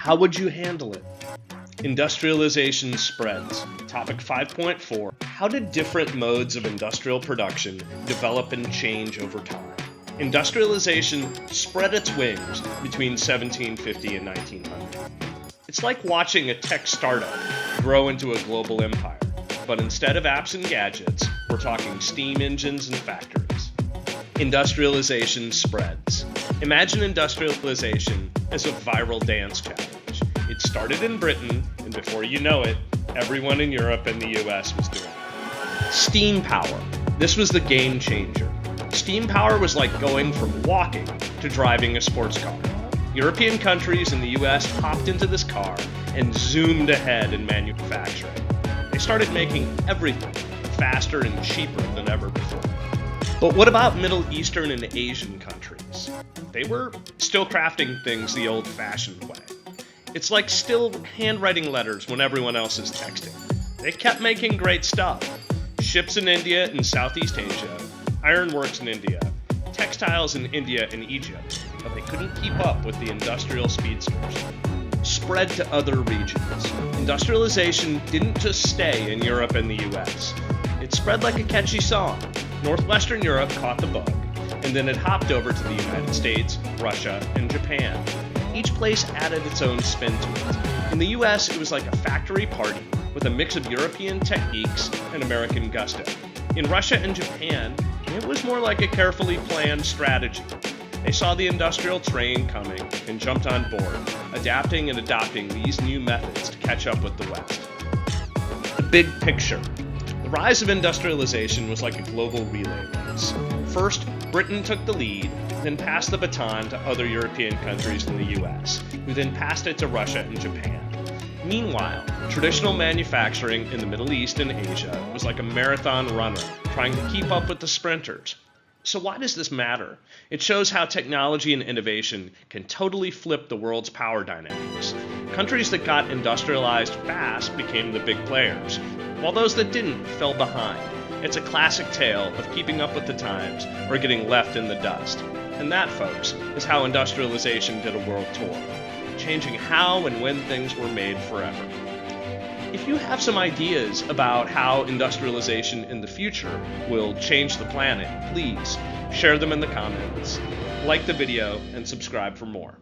How would you handle it? Industrialization spreads. Topic 5.4. How did different modes of industrial production develop and change over time? Industrialization spread its wings between 1750 and 1900. It's like watching a tech startup grow into a global empire, but instead of apps and gadgets, we're talking steam engines and factories. Industrialization spreads. Imagine industrialization as a viral dance challenge. It started in Britain, and before you know it, everyone in Europe and the US was doing it. Steam power. This was the game changer. Steam power was like going from walking to driving a sports car. European countries and the US hopped into this car and zoomed ahead in manufacturing. They started making everything faster and cheaper than ever before. But what about Middle Eastern and Asian countries? They were still crafting things the old-fashioned way. It's like still handwriting letters when everyone else is texting. They kept making great stuff. Ships in India and Southeast Asia, ironworks in India, textiles in India and Egypt, but they couldn't keep up with the industrial speedsters. Spread to other regions. Industrialization didn't just stay in Europe and the US. It spread like a catchy song. Northwestern Europe caught the bug, and then it hopped over to the United States, Russia, and Japan. Each place added its own spin to it. In the US, it was like a factory party with a mix of European techniques and American gusto. In Russia and Japan, it was more like a carefully planned strategy. They saw the industrial train coming and jumped on board, adapting and adopting these new methods to catch up with the West. The big picture. The rise of industrialization was like a global relay race. First, Britain took the lead, then passed the baton to other European countries in the US, who then passed it to Russia and Japan. Meanwhile, traditional manufacturing in the Middle East and Asia was like a marathon runner trying to keep up with the sprinters. So why does this matter? It shows how technology and innovation can totally flip the world's power dynamics. Countries that got industrialized fast became the big players, while those that didn't fell behind. It's a classic tale of keeping up with the times or getting left in the dust. And that, folks, is how industrialization did a world tour, changing how and when things were made forever. If you have some ideas about how industrialization in the future will change the planet, please share them in the comments, like the video, and subscribe for more.